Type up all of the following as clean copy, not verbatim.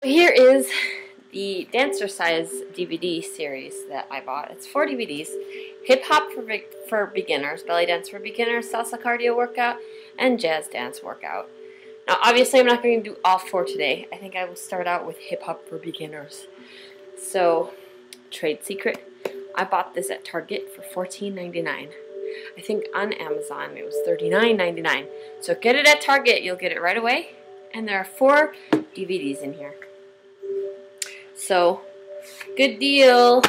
Here is the Dancercise DVD series that I bought. It's 4 DVDs. Hip Hop for Beginners, Belly Dance for Beginners, Salsa Cardio Workout, and Jazz Dance Workout. Now obviously I'm not going to do all 4 today. I think I will start out with Hip Hop for Beginners. So, trade secret, I bought this at Target for $14.99. I think on Amazon it was $39.99. So get it at Target, you'll get it right away. And there are 4 DVDs in here. So, good deal,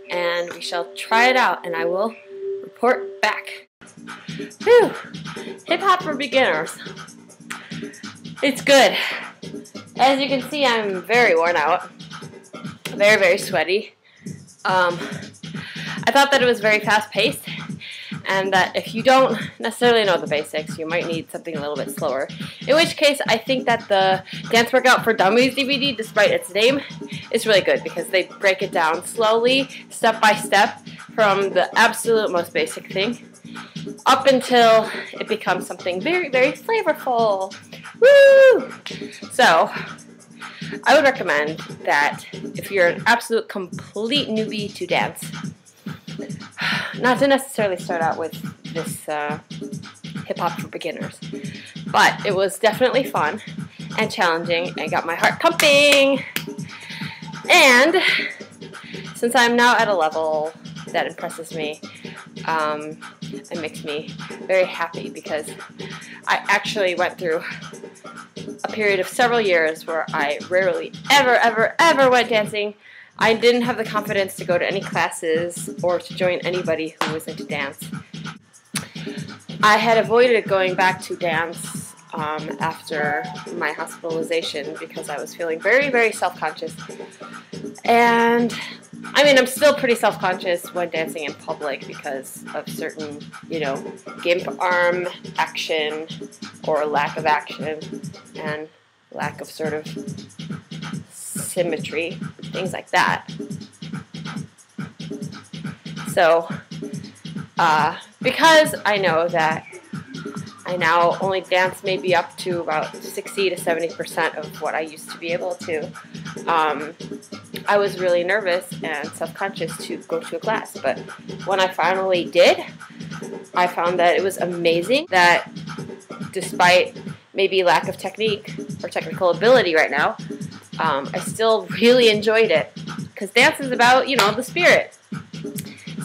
and we shall try it out, and I will report back. Whew! Hip Hop for Beginners. It's good. As you can see, I'm very worn out. Very, very sweaty. I thought that it was very fast-paced, and that if you don't necessarily know the basics, you might need something a little bit slower. In which case, I think that the Dance Workout for Dummies DVD, despite its name, is really good because they break it down slowly, step by step, from the absolute most basic thing up until it becomes something very, very flavorful. Woo! So, I would recommend that if you're an absolute complete newbie to dance, not to necessarily start out with this Hip Hop for Beginners, but it was definitely fun and challenging and got my heart pumping. And since I'm now at a level that impresses me, it makes me very happy because I actually went through a period of several years where I rarely ever went dancing. I didn't have the confidence to go to any classes or to join anybody who was into dance. I had avoided going back to dance after my hospitalization because I was feeling very, very self-conscious. And, I mean, I'm still pretty self-conscious when dancing in public because of certain, gimp arm action or lack of action and lack of sort of symmetry, things like that. So, because I know that I now only dance maybe up to about 60 to 70% of what I used to be able to, I was really nervous and self-conscious to go to a class. But when I finally did, I found that it was amazing, that despite maybe lack of technique or technical ability right now, I still really enjoyed it because dance is about, the spirit.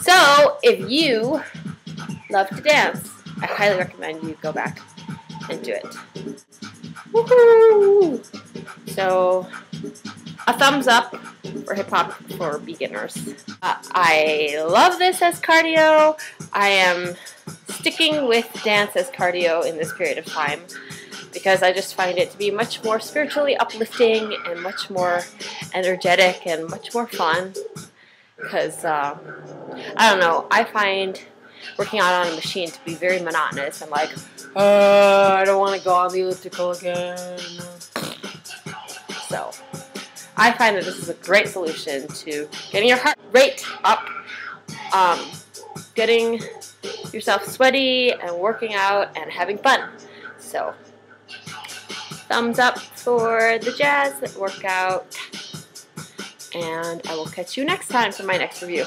So, if you love to dance, I highly recommend you go back and do it. Woohoo! So, a thumbs up for Hip Hop for Beginners. I love this as cardio. I am sticking with dance as cardio in this period of time because I just find it to be much more spiritually uplifting and much more energetic and much more fun. Because, I don't know, I find working out on a machine to be very monotonous. I'm like, I don't want to go on the elliptical again. So, I find that this is a great solution to getting your heart rate up, getting yourself sweaty and working out and having fun. So, thumbs up for the jazz workout, and I will catch you next time for my next review.